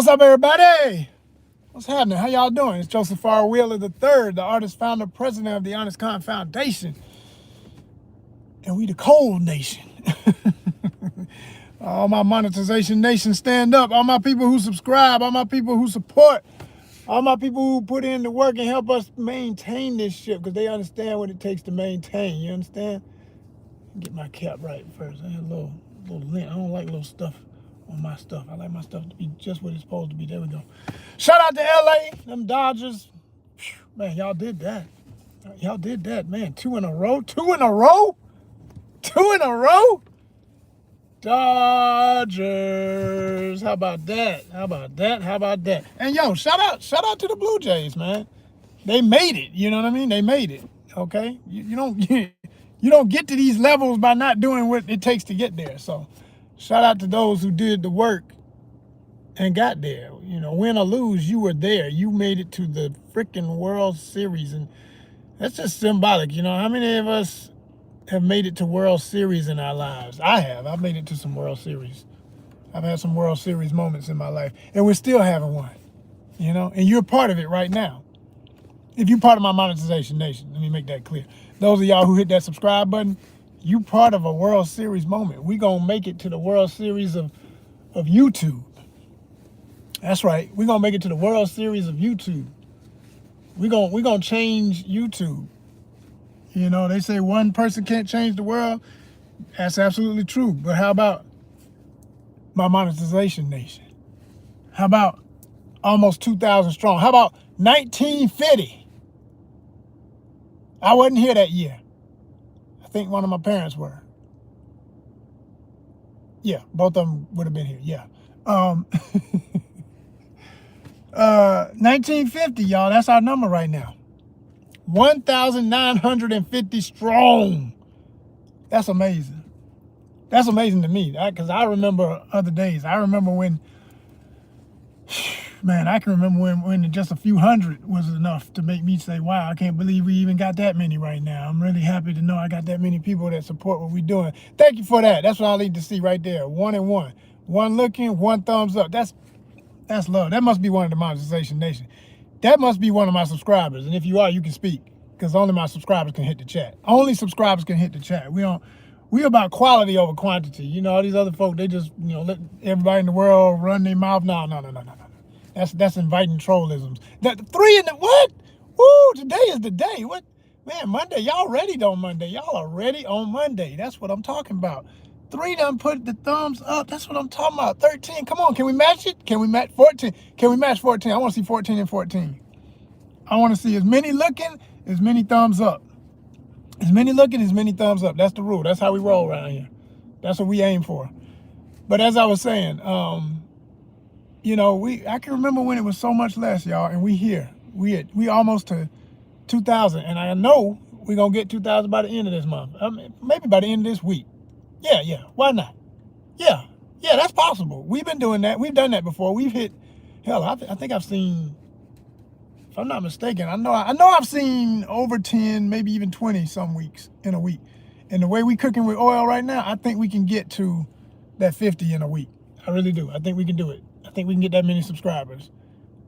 What's up, everybody? What's happening? How y'all doing? It's Joseph R. Wheeler III, the artist, founder, president of the ONYXCON Foundation. And we the cold nation. All my monetization nation, stand up. All my people who subscribe, all my people who support, all my people who put in the work and help us maintain this shit because they understand what it takes to maintain. You understand? Get my cap right first. I had a little lint. I don't like little stuff on my stuff. I like my stuff to be just what it's supposed to be. There we go. Shout out to LA, them Dodgers. Man, y'all did that. Y'all did that, man. 2 in a row. 2 in a row? 2 in a row? Dodgers. How about that? How about that? How about that? And yo, shout out to the Blue Jays, man. They made it. You know what I mean? They made it. Okay? You don't get to these levels by not doing what it takes to get there. So shout out to those who did the work and got there. You know, win or lose, you were there. You made it to the freaking World Series. And that's just symbolic. You know, how many of us have made it to World Series in our lives? I have. I've made it to some World Series. I've had some World Series moments in my life. And we're still having one. You know, and you're part of it right now. If you're part of my monetization nation, let me make that clear. Those of y'all who hit that subscribe button, you part of a World Series moment. We gonna make it to the World Series of YouTube. That's right. We're gonna make it to the World Series of YouTube. We're gonna change YouTube. You know, they say one person can't change the world. That's absolutely true. But how about my monetization nation? How about almost 2,000 strong? How about 1950? I wasn't here that year. I think one of my parents were. Yeah, both of them would have been here. Yeah. 1950, y'all. That's our number right now. 1,950 strong. That's amazing. That's amazing to me. Because I remember other days. I remember when, man, I can remember when just a few hundred was enough to make me say, wow, I can't believe we even got that many right now. I'm really happy to know I got that many people that support what we're doing. Thank you for that. That's what I need to see right there. 1 and 1. 1 looking, 1 thumbs up. That's love. That must be one of the monetization nation. That must be one of my subscribers. And if you are, you can speak. Because only my subscribers can hit the chat. Only subscribers can hit the chat. We're about quality over quantity. You know, all these other folk, they just, you know, let everybody in the world run their mouth. No. That's inviting trollisms. That 3 in the what? Woo, today is the day. What? Man, Monday, y'all ready on Monday. Y'all are ready on Monday. That's what I'm talking about. 3 done put the thumbs up. That's what I'm talking about. 13, come on, can we match it? Can we match 14? Can we match 14? I want to see 14 and 14. I want to see as many looking, as many thumbs up. As many looking, as many thumbs up. That's the rule. That's how we roll around here. That's what we aim for. But as I was saying, you know, I can remember when it was so much less, y'all, and we here. We almost to 2,000, and I know we're going to get 2,000 by the end of this month. I mean, maybe by the end of this week. Yeah, why not? Yeah, that's possible. We've been doing that. We've done that before. We've hit, hell, I think I've seen, if I'm not mistaken, I know I've seen over 10, maybe even 20 some weeks in a week. And the way we cooking with oil right now, I think we can get to that 50 in a week. I really do. I think we can do it. I think we can get that many subscribers.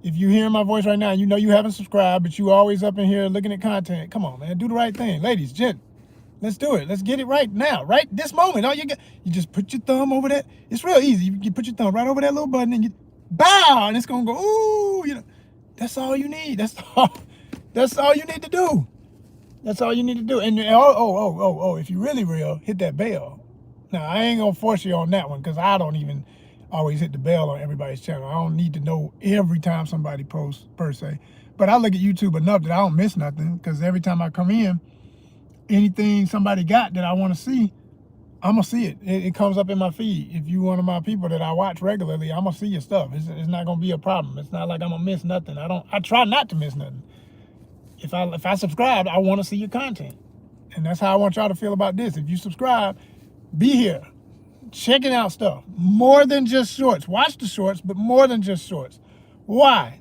If you hear my voice right now, you know you haven't subscribed, but you always up in here looking at content. Come on, man, do the right thing. Ladies, gent, let's do it. Let's get it right now, right this moment. All you just put your thumb over that. It's real easy. You put your thumb right over that little button and you bow, and it's gonna go, ooh, you know. That's all you need. That's all you need to do. That's all you need to do. And if you really real, hit that bell. Now, I ain't gonna force you on that one because I don't even always hit the bell on everybody's channel. I don't need to know every time somebody posts, per se. But I look at YouTube enough that I don't miss nothing because every time I come in, anything somebody got that I want to see, I'm going to see it. It comes up in my feed. If you one of my people that I watch regularly, I'm going to see your stuff. It's not going to be a problem. It's not like I'm going to miss nothing. I try not to miss nothing. If I subscribe, I want to see your content. And that's how I want y'all to feel about this. If you subscribe, be here. Checking out stuff. More than just shorts. Watch the shorts, but more than just shorts. Why?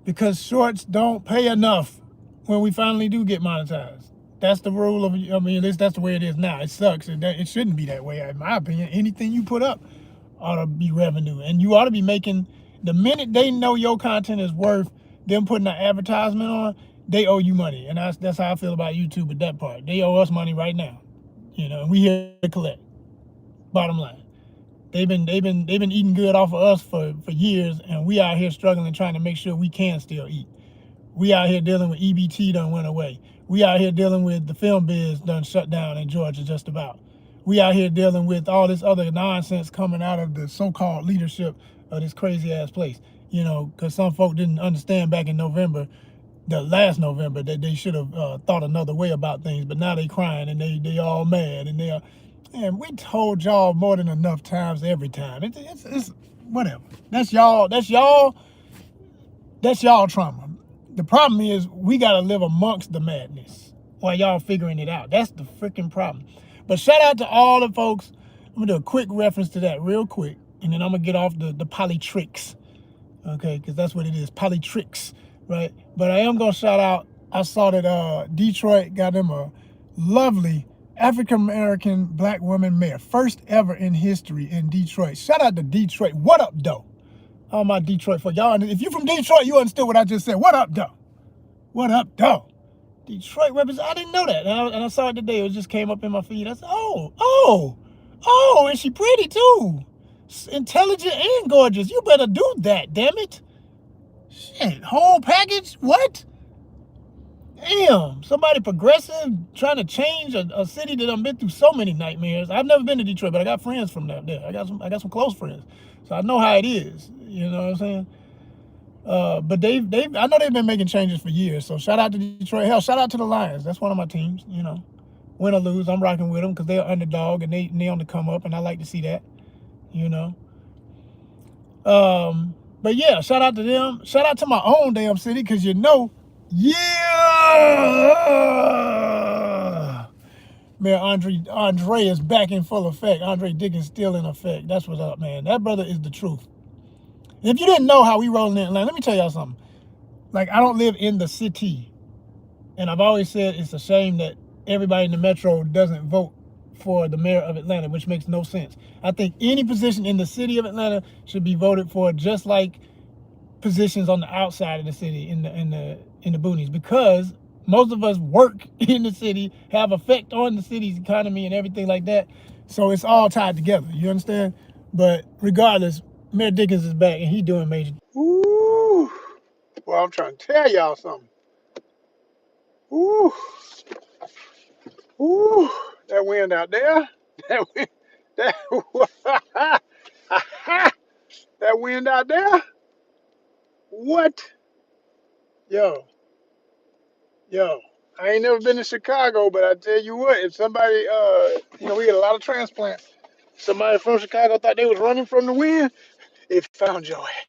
Because shorts don't pay enough when we finally do get monetized. That's the rule of, I mean, that's the way it is now. It sucks. It shouldn't be that way, in my opinion. Anything you put up ought to be revenue. And you ought to be making The minute they know your content is worth them putting an advertisement on, they owe you money. And that's how I feel about YouTube at that part. They owe us money right now. And we here to collect. Bottom line. They've been eating good off of us for years, and we out here struggling trying to make sure we can still eat. We out here dealing with EBT done went away. We out here dealing with the film biz done shut down in Georgia just about. We out here dealing with all this other nonsense coming out of the so-called leadership of this crazy ass place. Because some folk didn't understand back in November, the last November, that they should have thought another way about things. But now they crying and they all mad and they are. And we told y'all more than enough times every time. It's whatever. That's y'all. That's y'all trauma. The problem is we gotta live amongst the madness while y'all figuring it out. That's the freaking problem. But shout out to all the folks. I'm gonna do a quick reference to that real quick, and then I'm gonna get off the polytricks, okay? Because that's what it is, polytricks, right? But I am gonna shout out. I saw that Detroit got them a lovely African American black woman mayor, first ever in history in Detroit. Shout out to Detroit. What up, though? All my Detroit for y'all. If you from Detroit, you understood what I just said. What up, though? What up, though? Detroit represents. I didn't know that, and I saw it today. It just came up in my feed. I said, oh, and she pretty too, intelligent and gorgeous. You better do that, damn it. Shit, whole package. What? Damn, somebody progressive trying to change a city that I've been through so many nightmares. I've never been to Detroit, but I got friends from there. I got some close friends, so I know how it is. You know what I'm saying? But I know they've been making changes for years. So shout out to Detroit. Hell, shout out to the Lions. That's one of my teams. Win or lose, I'm rocking with them because they're underdog and they on the come up, and I like to see that. You know. But yeah, shout out to them. Shout out to my own damn city because yeah. Man, Andre is back in full effect. Andre Dickens still in effect. That's what's up, man. That brother is the truth. If you didn't know how we roll in Atlanta, let me tell y'all something. Like, I don't live in the city. And I've always said it's a shame that everybody in the metro doesn't vote for the mayor of Atlanta, which makes no sense. I think any position in the city of Atlanta should be voted for, just like positions on the outside of the city in the boonies, because most of us work in the city, have effect on the city's economy and everything like that. So it's all tied together. You understand? But regardless, Mayor Dickens is back and he doing major. Ooh, well, I'm trying to tell y'all something. Ooh, ooh, that wind out there. That wind, that that wind out there. What? Yo, yo. I ain't never been to Chicago, but I tell you what, if somebody, we get a lot of transplants. Somebody from Chicago thought they was running from the wind, it found your ass.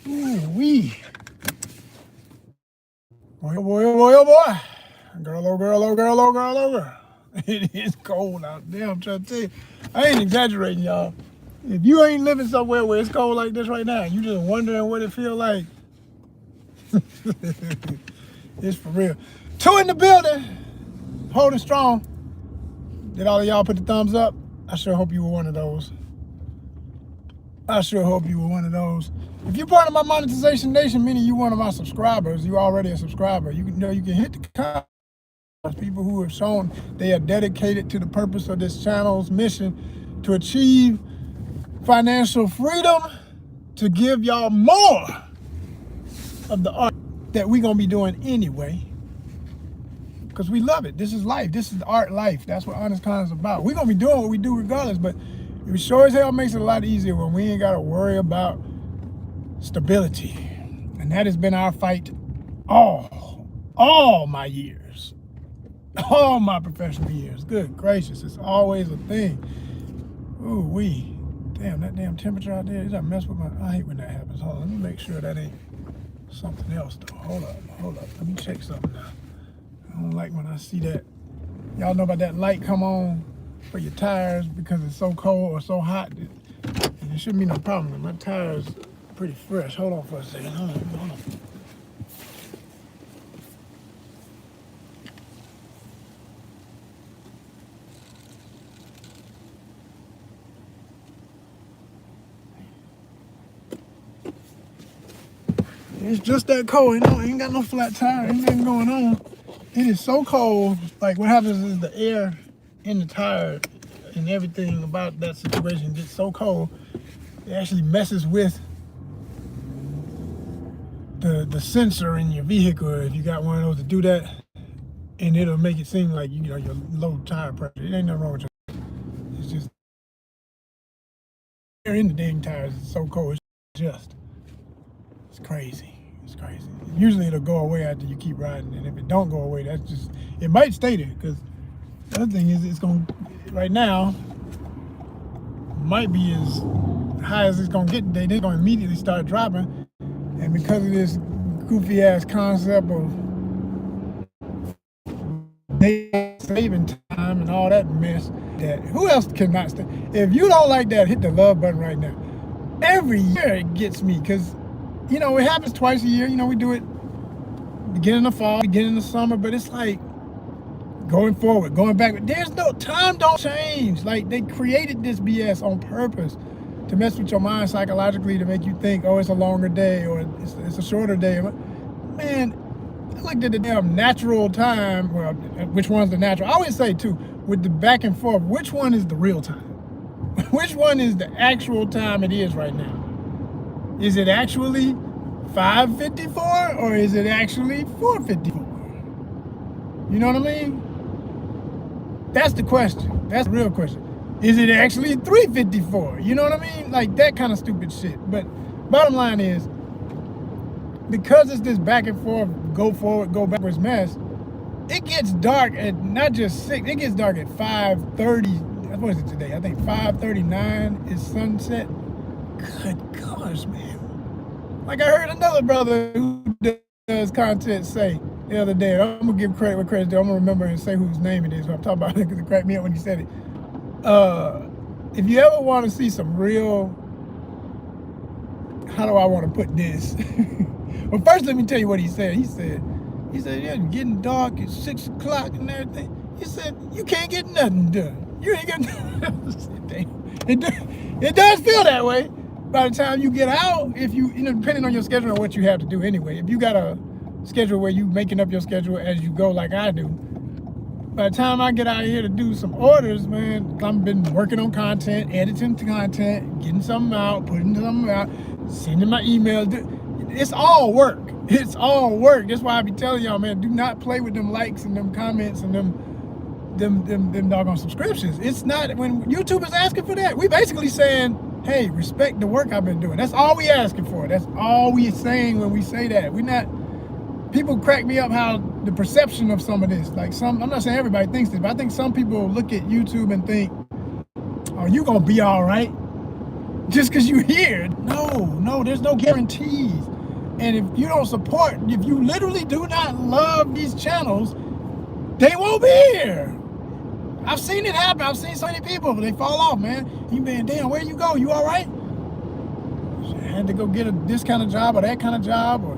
Ooh wee. Boy, oh boy, oh boy, oh boy. Girl, oh girl, oh girl, oh girl, oh girl. It is cold out there. I'm trying to tell you. I ain't exaggerating, y'all. If you ain't living somewhere where it's cold like this right now, you just wondering what it feel like. It's for real. 2 in the building, holding strong. Did all of y'all put the thumbs up? I sure hope you were one of those. I sure hope you were one of those. If you're part of my monetization nation, meaning you one of my subscribers, you're already a subscriber. You can hit the comments. People who have shown they are dedicated to the purpose of this channel's mission to achieve financial freedom, to give y'all more of the art that we're gonna be doing anyway, because we love it. This is life. This is art life. That's what ONYXCON is about. We're gonna be doing what we do regardless, but it sure as hell makes it a lot easier when we ain't gotta worry about stability. And that has been our fight all my years, all my professional years. Good gracious, it's always a thing. Ooh wee. Damn, that damn temperature out there, that mess with my, I hate when that happens. Hold on, let me make sure that ain't something else though. Hold up, let me check something now. I don't like when I see that. Y'all know about that light come on for your tires because it's so cold or so hot. And there shouldn't be no problem. My tires are pretty fresh. Hold on for a second, hold on. It's just that cold. Ain't got no flat tire. Ain't nothing going on. It is so cold. Like what happens is the air in the tire and everything about that situation gets so cold, it actually messes with the sensor in your vehicle. If you got one of those to do that, and it'll make it seem like you're low tire pressure. It ain't nothing wrong with you. It's just air in the dang tires is so cold. It's crazy. It's crazy. Usually it'll go away after you keep riding, and if it don't go away, that's just, it might stay there, because the other thing is it's going to, right now, might be as high as it's going to get today. They're going to immediately start dropping, and because of this goofy ass concept of saving time and all that mess, that who else cannot stay? If you don't like that, hit the love button right now. Every year it gets me, because it happens twice a year. We do it beginning of fall, beginning of summer, but it's like going forward, going back. There's no time, don't change. Like, they created this BS on purpose to mess with your mind psychologically, to make you think, oh, it's a longer day or it's a shorter day. Man, I looked at the damn natural time. Well, which one's the natural? I always say too, with the back and forth, which one is the real time? Which one is the actual time it is right now? Is it actually 5:54 or is it actually 4:54? You know what I mean? That's the question. That's the real question. Is it actually 3:54? You know what I mean? Like that kind of stupid shit. But bottom line is, because it's this back and forth, go forward, go backwards mess, it gets dark at not just 6, it gets dark at 5:30. What is it today? I think 5:39 is sunset. Good gosh, man. Like I heard another brother who does content say the other day, I'm gonna give credit where credit's due. I'm gonna remember and say whose name it is when I'm talking about it, because it cracked me up when he said it. If you ever want to see some real, how do I want to put this? Well, first let me tell you what he said. He said, yeah, it's getting dark, it's 6 o'clock and everything. He said, you can't get nothing done. You ain't got nothing. It does feel that way. By the time you get out, if depending on your schedule and what you have to do anyway, if you got a schedule where you making up your schedule as you go like I do, by the time I get out here to do some orders, man, I've been working on content, editing content, getting something out, putting something out, sending my emails. It's all work. It's all work. That's why I be telling y'all, man, do not play with them likes and them comments and them doggone subscriptions. It's not, when YouTube is asking for that, we basically saying, hey, respect the work I've been doing. That's all we asking for. That's all we saying when we say that. People crack me up how the perception of some of this, like I'm not saying everybody thinks this, but I think some people look at YouTube and think, oh, you gonna be all right. just because you're here. No, there's no guarantees. And if you don't support, if you literally do not love these channels, they won't be here. I've seen it happen. I've seen so many people, they fall off, man. You been, damn, where you go? You all right? I had to go get this kind of job or that kind of job, or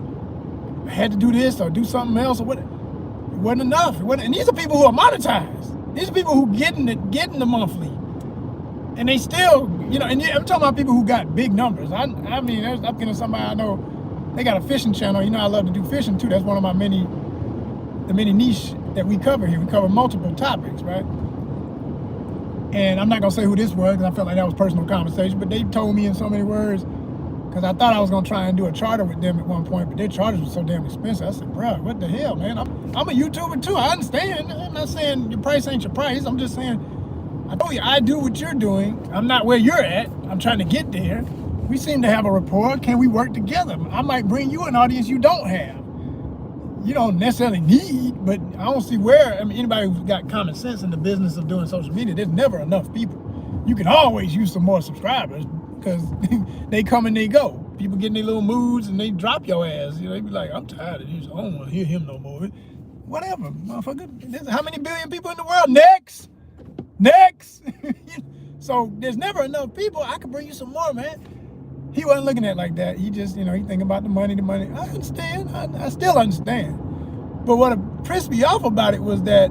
I had to do this or do something else, or what. It wasn't enough. And these are people who are monetized. These are people who getting the monthly. And they still, and I'm talking about people who got big numbers. I mean, I'm thinking of somebody I know, they got a fishing channel. I love to do fishing too. That's one of my many niche that we cover here. We cover multiple topics, right? And I'm not gonna say who this was because I felt like that was personal conversation, but they told me in so many words, because I thought I was gonna try and do a charter with them at one point, but their charters were so damn expensive. I said, bro, what the hell, man? I'm a YouTuber too. I understand. I'm not saying your price ain't your price. I'm just saying, I told you, I do what you're doing. I'm not where you're at. I'm trying to get there. We seem to have a rapport. Can we work together? I might bring you an audience you don't have. You don't necessarily need, but I don't see where, anybody who's got common sense in the business of doing social media, there's never enough people. You can always use some more subscribers because they come and they go. People get in their little moods and they drop your ass. They be like, I'm tired of this. I don't want to hear him no more. Whatever, motherfucker. How many billion people in the world? Next. So there's never enough people. I could bring you some more, man. He wasn't looking at it like that. He just, he thinking about the money. I understand. I still understand. But what pissed me off about it was that,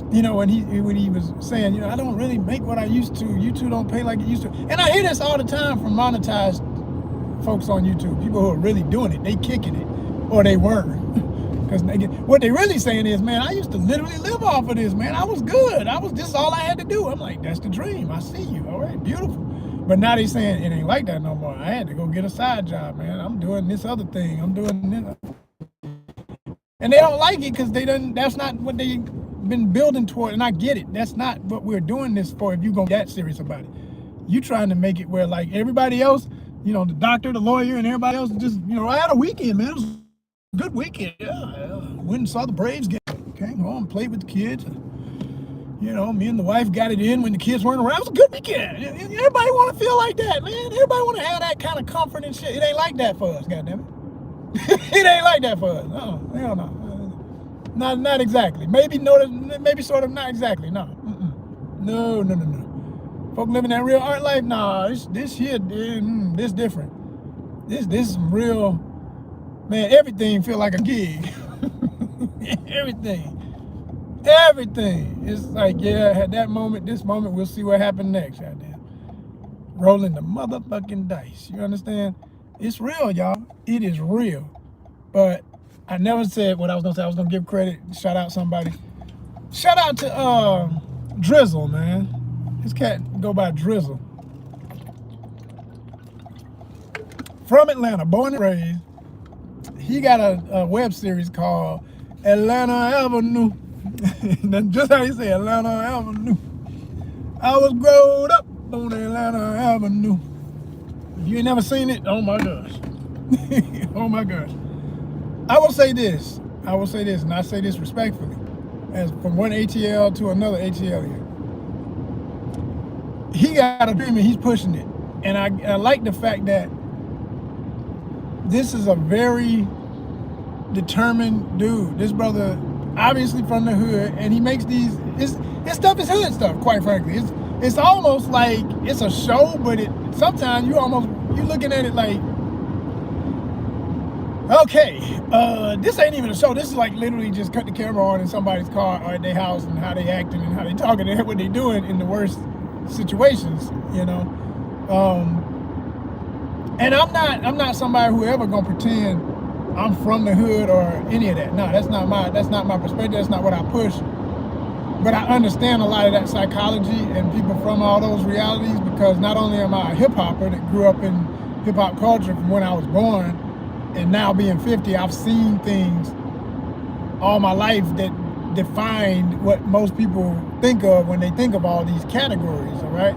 when he was saying, I don't really make what I used to. YouTube don't pay like it used to. And I hear this all the time from monetized folks on YouTube. People who are really doing it. They kicking it. Or they were. Because what they really saying is, man, I used to literally live off of this, man. I was good. This is all I had to do. I'm like, that's the dream. I see you. All right, beautiful. But now they saying it ain't like that no more. I had to go get a side job, man. I'm doing this other thing. I'm doing this. And they don't like it because that's not what they've been building toward. And I get it. That's not what we're doing this for if you're going to get that serious about it. You trying to make it where like everybody else, the doctor, the lawyer, and everybody else just, I had a weekend, man. It was a good weekend. Yeah. Went and saw the Braves game. Came home, played with the kids. Me and the wife got it in when the kids weren't around. It was a good weekend. Everybody want to feel like that, man. Everybody want to have that kind of comfort and shit. It ain't like that for us, goddammit. It ain't like that for us. No, hell no. Not exactly. Maybe sort of, not exactly. No. No. Folk living that real art life. Nah, this here, this different. This is some real, man. Everything feel like a gig. Everything. It's like, yeah, at that moment, this moment, we'll see what happened next. Goddamn. Rolling the motherfucking dice. You understand? It's real, y'all. It is real. But I never said what I was gonna say. I was gonna give credit, shout out somebody. Shout out to Drizzle, man. This cat go by Drizzle. From Atlanta, born and raised. He got a web series called Atlanta Avenue. Just how you say Atlanta Avenue. I was growing up on Atlanta Avenue. If you ain't never seen it, oh my gosh. Oh my gosh. I will say this, and I say this respectfully, as from one ATL to another ATL here. He got a dream and he's pushing it. And I like the fact that this is a very determined dude. This brother, obviously from the hood, and he makes his stuff is hood stuff, quite frankly. It's almost like it's a show, but sometimes you're looking at it like, okay, this ain't even a show. This is like literally just cut the camera on in somebody's car or at their house and how they acting and how they talking and what they doing in the worst situations, And I'm not somebody who ever gonna pretend I'm from the hood or any of that. No, that's not my perspective. That's not what I push. But I understand a lot of that psychology and people from all those realities, because not only am I a hip hopper that grew up in hip hop culture from when I was born, and now being 50, I've seen things all my life that defined what most people think of when they think of all these categories, all right?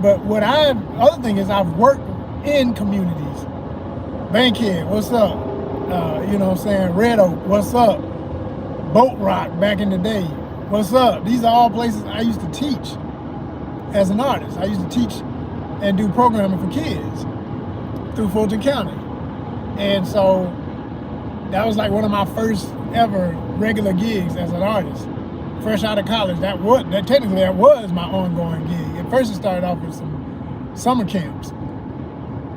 But other thing is I've worked in communities. Bankhead, what's up? Red Oak, what's up? Boat Rock back in the day, what's up? These are all places I used to teach as an artist. I used to teach and do programming for kids through Fulton County. And so that was like one of my first ever regular gigs as an artist. Fresh out of college, that was my ongoing gig. At first it started off with some summer camps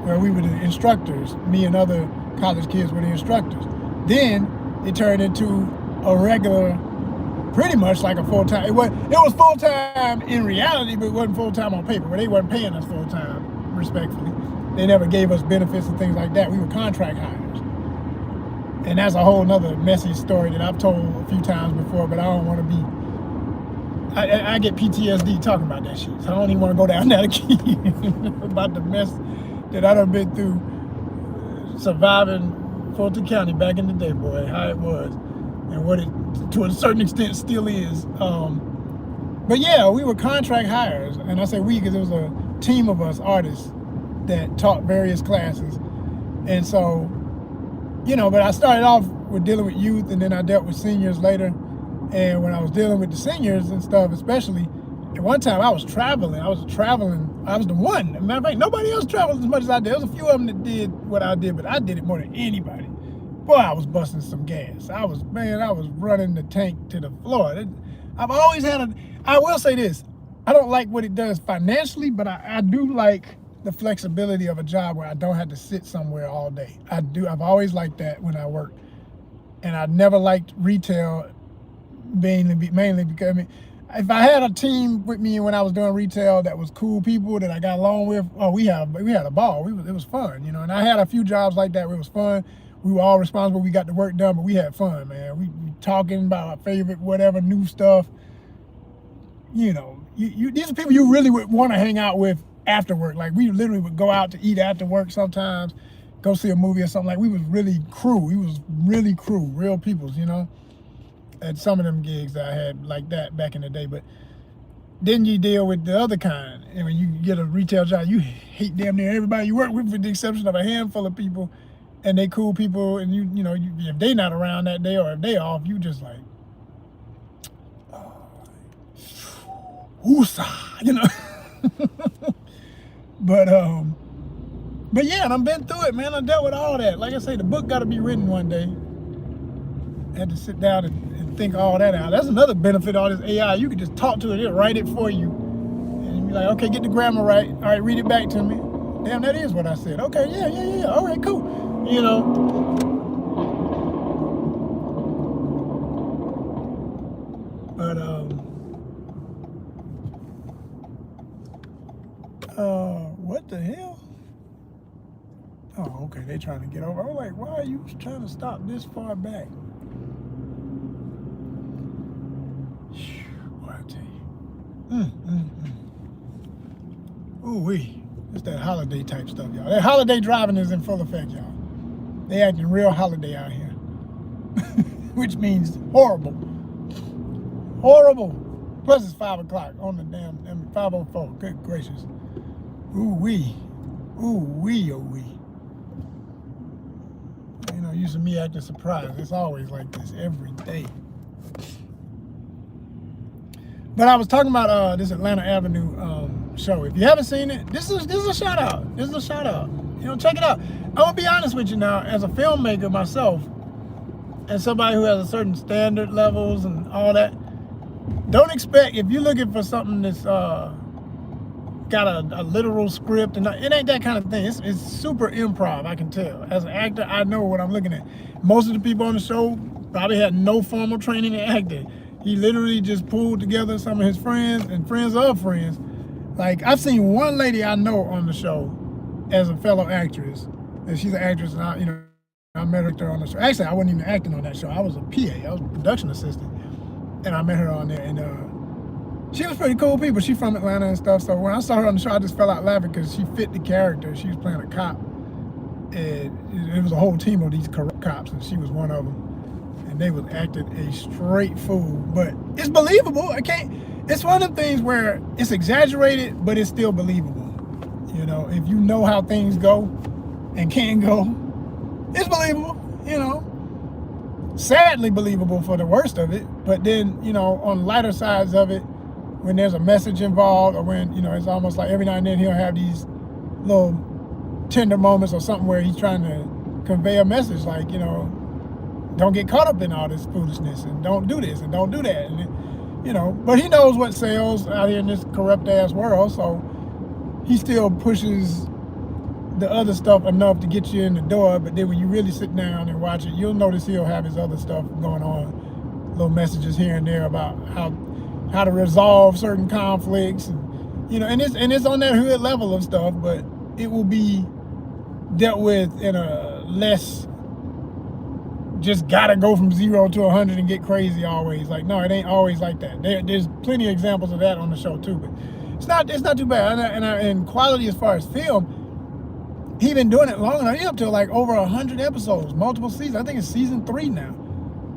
where we were the instructors. Me and other college kids were the instructors. Then it turned into a regular, pretty much like a full-time. It was full-time in reality, but it wasn't full-time on paper. But they weren't paying us full-time, respectfully. They never gave us benefits and things like that. We were contract hires. And that's a whole nother messy story that I've told a few times before, but I don't want to be, I get PTSD talking about that shit. So I don't even want to go down that again about the mess that I done been through surviving Fulton County back in the day, boy, how it was. And what it, to a certain extent, still is. But yeah, we were contract hires. And I say we because it was a team of us artists that taught various classes. And so, you know, but I started off with dealing with youth, and then I dealt with seniors later. And when I was dealing with the seniors and stuff, especially, at one time I was traveling. I was the one. As a matter of fact, nobody else traveled as much as I did. There was a few of them that did what I did, but I did it more than anybody. Boy, I was busting some gas. I was running the tank to the floor. I've always had I will say this, I don't like what it does financially, but I do like the flexibility of a job where I don't have to sit somewhere all day. I've always liked that when I work. And I never liked retail mainly because, I mean, if I had a team with me when I was doing retail that was cool people that I got along with, we had a ball. It was fun, you know. And I had a few jobs like that where it was fun. We were all responsible. We got the work done, but we had fun, man. We talking about our favorite whatever new stuff. You know, these are people you really would want to hang out with after work. Like, we literally would go out to eat after work sometimes, go see a movie or something. Like, we was really crew. We was really crew, real peoples, you know. At some of them gigs that I had like that back in the day. But then you deal with the other kind. And when you get a retail job, you hate damn near everybody you work with, with the exception of a handful of people. And they cool people, and you know, if they not around that day or if they off, you just like, woosah, you know. But yeah, and I've been through it, man. I dealt with all that. Like I say, the book got to be written one day. I had to sit down and think all that out. That's another benefit of all this AI. You can just talk to it, it'll write it for you. And you be like, okay, get the grammar right. All right, read it back to me. Damn, that is what I said. Okay, yeah. All right, cool. You know. But what the hell? Oh, okay, they trying to get over. I was like, why are you trying to stop this far back? What I tell you. Ooh-wee. It's that holiday type stuff, y'all. That holiday driving is in full effect, y'all. They acting real holiday out here. Which means horrible. Horrible. Plus it's 5 o'clock on the damn, 5:04. Good gracious. Ooh-wee. Ooh-wee, oh-wee. You know, used to me acting surprised. It's always like this every day. But I was talking about this Atlanta Avenue show. If you haven't seen it, this is a shout out. This is a shout out. You know, check it out. I'm gonna be honest with you now, as a filmmaker myself, and somebody who has a certain standard levels and all that, don't expect, if you're looking for something that's got a literal script, and it ain't that kind of thing. It's super improv, I can tell. As an actor, I know what I'm looking at. Most of the people on the show probably had no formal training in acting. He literally just pulled together some of his friends and friends of friends. Like, I've seen one lady I know on the show as a fellow actress, and she's an actress, and I met her on the show. Actually, I wasn't even acting on that show. I was a PA. I was a production assistant, and I met her on there, and she was pretty cool people. She's from Atlanta and stuff, so when I saw her on the show, I just fell out laughing because she fit the character. She was playing a cop, and it was a whole team of these corrupt cops, and she was one of them. And they was acting a straight fool, but it's believable. It's one of the things where it's exaggerated, but it's still believable. You know, if you know how things go and can go, it's believable, you know. Sadly believable for the worst of it, but then, you know, on lighter sides of it, when there's a message involved, or when, you know, it's almost like every now and then he'll have these little tender moments or something where he's trying to convey a message like, you know, don't get caught up in all this foolishness and don't do this and don't do that. And, you know, but he knows what sells out here in this corrupt ass world, so he still pushes the other stuff enough to get you in the door. But then when you really sit down and watch it, you'll notice he'll have his other stuff going on, little messages here and there about how to resolve certain conflicts, and, you know, and it's on that hood level of stuff, but it will be dealt with in a less just gotta go from 0 to 100 and get crazy always. Like, no, it ain't always like that. There's plenty of examples of that on the show too, but it's not too bad. And quality as far as film, he been doing it long enough. He up to like over 100 episodes, multiple seasons. I think it's season 3 now.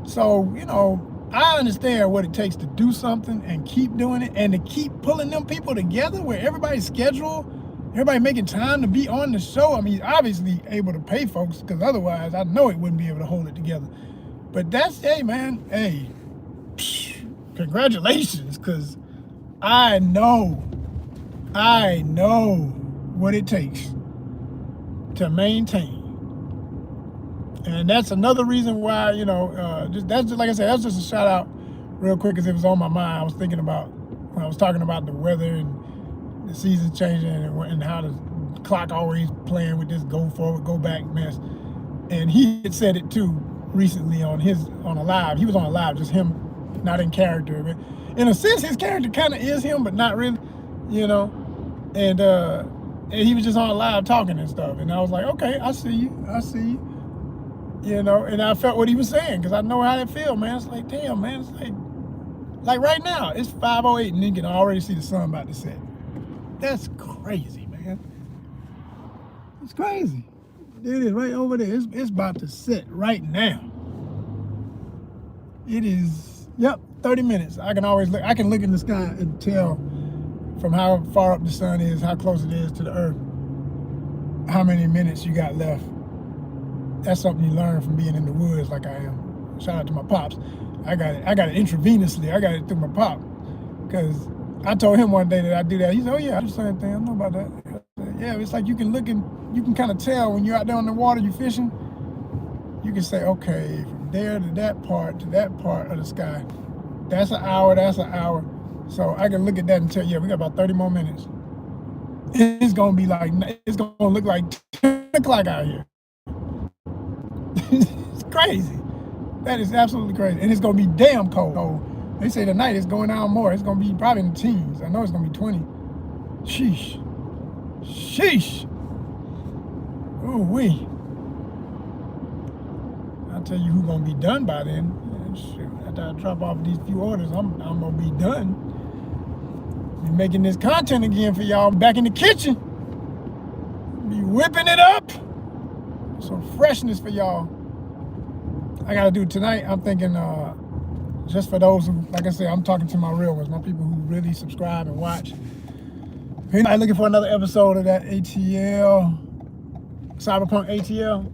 So, you know, I understand what it takes to do something and keep doing it, and to keep pulling them people together where everybody's scheduled, everybody making time to be on the show. I mean, he's obviously able to pay folks, because otherwise I know he wouldn't be able to hold it together. But that's, hey man, hey, congratulations, because I know what it takes to maintain. And that's another reason why, you know, that's just, like I said, that's just a shout out real quick, because it was on my mind. I was thinking about, when I was talking about the weather and the season changing and how the clock always playing with this go forward, go back mess. And he had said it too recently on a live. He was on a live, just him, not in character. But in a sense, his character kind of is him, but not really, you know. And he was just on a live talking and stuff. And I was like, okay, I see you. You know, and I felt what he was saying, because I know how it feels, man. It's like, damn, man, it's like right now, it's 5:08 and you can already see the sun about to set. That's crazy, man. It's crazy. There it is, right over there. It's about to set right now. It is, yep, 30 minutes. I can look in the sky and tell from how far up the sun is, how close it is to the earth, how many minutes you got left. That's something you learn from being in the woods like I am. Shout out to my pops. I got it intravenously. I got it through my pop. Because I told him one day that I do that. He said, oh yeah, I do the same thing. I know about that. I said, yeah, it's like you can look and you can kind of tell when you're out there on the water, you're fishing. You can say, okay, from there to that part of the sky, that's an hour. So I can look at that and tell, yeah, we got about 30 more minutes. It's going to look like 10 o'clock out here. It's crazy. That is absolutely crazy. And it's going to be damn cold. So they say tonight it's going down more. It's going to be probably in the teens. I know it's going to be 20. Sheesh. Ooh wee. I'll tell you who's going to be done by then. Shoot, after I drop off these few orders, I'm going to be done. Be making this content again for y'all. Back in the kitchen. Be whipping it up. Some freshness for y'all. I gotta do tonight. I'm thinking just for those who, like I said, I'm talking to my real ones, my people who really subscribe and watch. If anybody looking for another episode of that ATL, Cyberpunk ATL,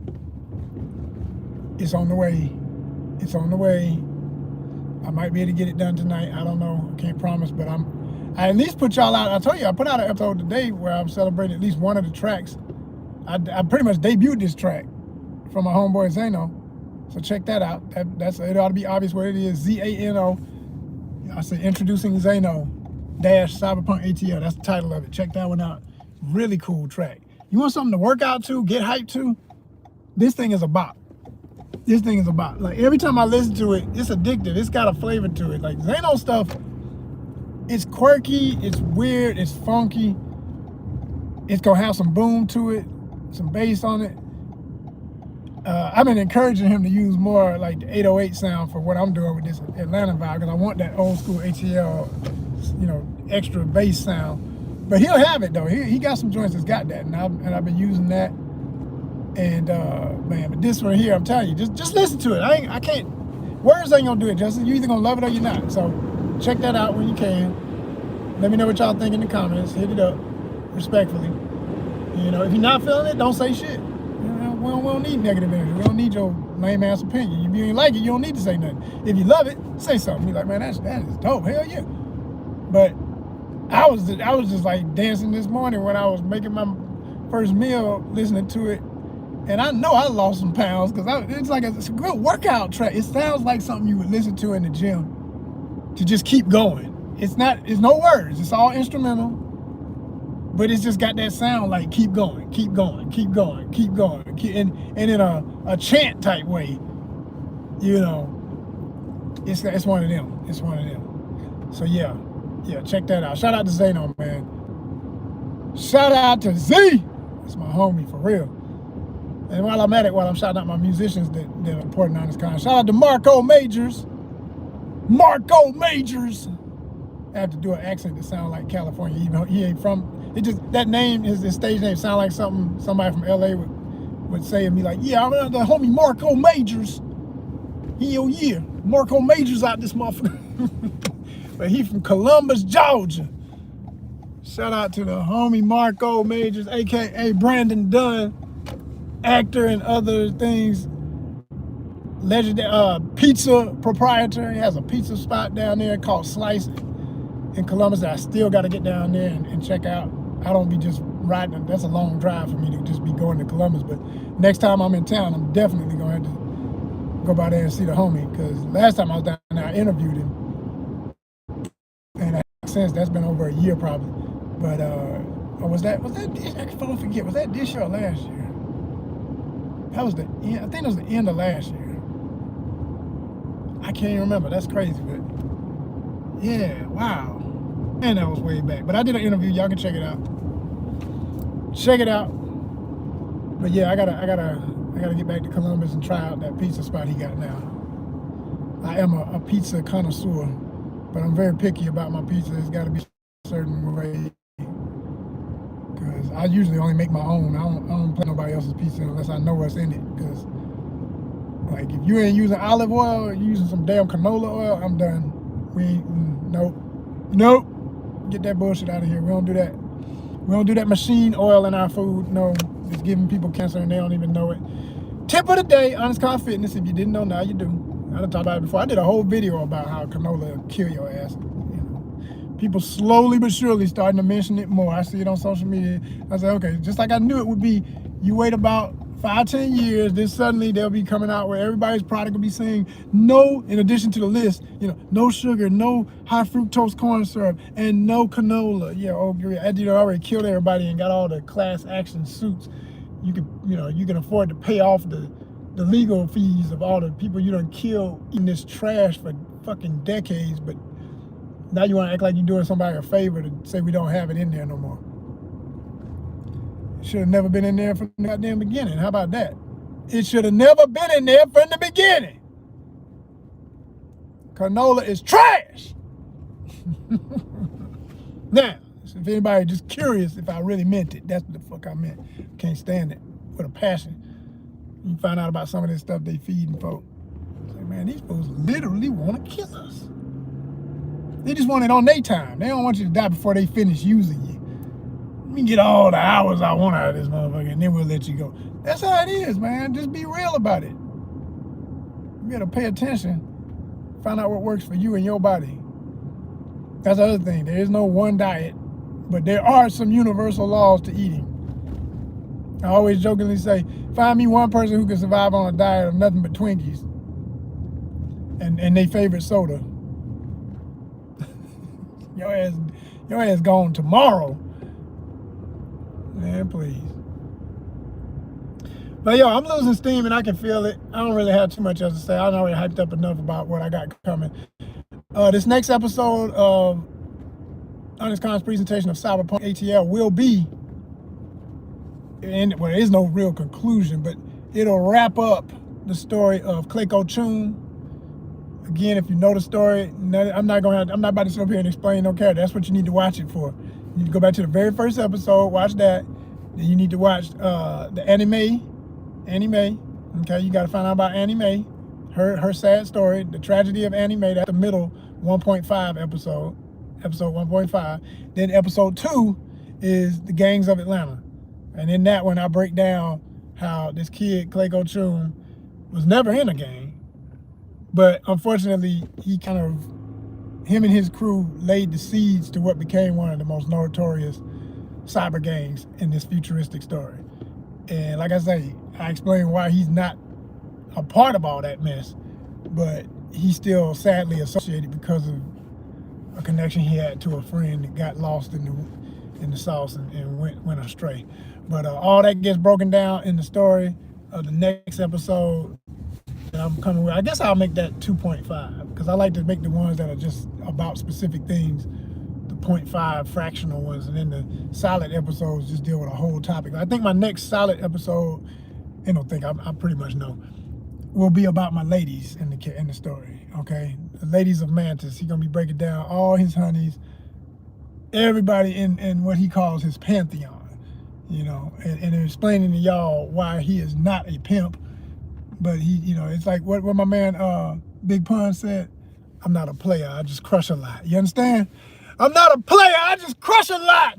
it's on the way. I might be able to get it done tonight. I don't know. I can't promise, but I at least put y'all out. I told you, I put out an episode today where I'm celebrating at least one of the tracks. I pretty much debuted this track from my homeboy Zano. So check that out. It ought to be obvious what it is. ZANO. I say introducing Zano dash Cyberpunk ATL. That's the title of it. Check that one out. Really cool track. You want something to work out to, get hyped to? This thing is a bop. Like every time I listen to it, it's addictive. It's got a flavor to it. Like Zano stuff, it's quirky, it's weird, it's funky. It's gonna have some boom to it, some bass on it. I've been encouraging him to use more like the 808 sound for what I'm doing with this Atlanta vibe, because I want that old school ATL, you know, extra bass sound. But he'll have it though. He got some joints that's got that, and I've been using that. And man, but this one here, I'm telling you, just listen to it. I can't. Words ain't gonna do it, Justin. You either gonna love it or you're not. So check that out when you can. Let me know what y'all think in the comments. Hit it up respectfully. You know, if you're not feeling it, don't say shit. We don't need negative energy. We don't need your lame ass opinion. If you ain't like it, you don't need to say nothing. If you love it, say something. Be like, man, that is dope. Hell yeah. But I was just like dancing this morning when I was making my first meal listening to it, and I know I lost some pounds because it's like it's a good workout track. It sounds like something you would listen to in the gym to just keep going. It's no words. It's all instrumental, but it's just got that sound like keep going, keep going, keep going, keep going, and in a chant type way. You know, it's one of them. It's one of them. So yeah, check that out. Shout out to Zeno, man. Shout out to Z. That's my homie for real. And while I'm at it, while I'm shouting out my musicians that are important on this con, shout out to Marco Majors. Marco Majors. I have to do an accent that sounds like California, even though he ain't from. It just that name, his stage name, sound like something somebody from LA would say and be like, yeah, I'm the homie Marco Majors. Hell yeah, Marco Majors out this motherfucker. But he from Columbus, Georgia. Shout out to the homie Marco Majors, aka Brandon Dunn, actor and other things. Legendary pizza proprietor. He has a pizza spot down there called Slice in Columbus that I still got to get down there and check out. I don't be just riding. That's a long drive for me to just be going to Columbus. But next time I'm in town, I'm definitely going to have to go by there and see the homie. Because last time I was down there, I interviewed him. And since that's been over a year probably. But was that this? I don't forget. Was that this year or last year? That was the end. I think it was the end of last year. I can't even remember. That's crazy, but yeah, wow. And that was way back. But I did an interview. Y'all can check it out. Check it out. But yeah, I gotta get back to Columbus and try out that pizza spot he got now. I am a pizza connoisseur, but I'm very picky about my pizza. It's got to be a certain way. Because I usually only make my own. I don't play nobody else's pizza unless I know what's in it. Because like if you ain't using olive oil, or using some damn canola oil, I'm done. We ain't, nope. Get that bullshit out of here. We don't do that. We don't do that machine oil in our food. No, it's giving people cancer and they don't even know it. Tip of the day, ONYXCON Fitness. If you didn't know, now you do. I done talked about it before. I did a whole video about how canola will kill your ass. You know, people slowly but surely starting to mention it more. I see it on social media. I said, okay, just like I knew it would be, you wait about 5-10 years, then suddenly they'll be coming out where everybody's product will be saying no, in addition to the list, no sugar, no high fructose corn syrup, and no canola. Yeah, after you already killed everybody and got all the class action suits, you can afford to pay off the legal fees of all the people you done killed eating this trash for fucking decades, but now you want to act like you're doing somebody a favor to say we don't have it in there no more. Should have never been in there from the goddamn beginning. How about that? It should have never been in there from the beginning. Canola is trash. Now, if anybody just curious if I really meant it, that's what the fuck I meant. Can't stand it with a passion. You find out about some of this stuff they feeding folk. It's like, man, these folks literally want to kill us. They just want it on their time. They don't want you to die before they finish using you. Let me get all the hours I want out of this motherfucker, and then we'll let you go. That's how it is, man. Just be real about it. You gotta pay attention. Find out what works for you and your body. That's the other thing. There is no one diet, but there are some universal laws to eating. I always jokingly say, find me one person who can survive on a diet of nothing but Twinkies and their favorite soda. Your ass gone tomorrow. Man, please. But yo, I'm losing steam and I can feel it. I don't really have too much else to say. I'm already hyped up enough about what I got coming. This next episode of ONYXCON's presentation of Cyberpunk ATL will be, and well, there is no real conclusion, but it'll wrap up the story of Clayco Chun. Again, if you know the story, I'm not about to sit up here and explain no character. That's what you need to watch it for. You need to go back to the very first episode, watch that. Then you need to watch the anime. Okay, you got to find out about anime, her sad story, the tragedy of anime. That's the middle 1.5 episode 1.5. Then episode 2 is the gangs of Atlanta, and in that one I break down how this kid Clayco Chun was never in a gang, but unfortunately him and his crew laid the seeds to what became one of the most notorious cyber gangs in this futuristic story. And like I say, I explain why he's not a part of all that mess, but he's still sadly associated because of a connection he had to a friend that got lost in the sauce and went astray. But all that gets broken down in the story of the next episode that I'm coming with. I guess I'll make that 2.5 because I like to make the ones that are just about specific things, the 0.5 fractional ones, and then the solid episodes just deal with a whole topic. I think my next solid episode, I pretty much know, will be about my ladies in the story. Okay, the ladies of Mantis. He's gonna be breaking down all his honeys, everybody in what he calls his pantheon. And explaining to y'all why he is not a pimp, but it's like what my man Big Pun said. I'm not a player. I just crush a lot. You understand? I'm not a player. I just crush a lot.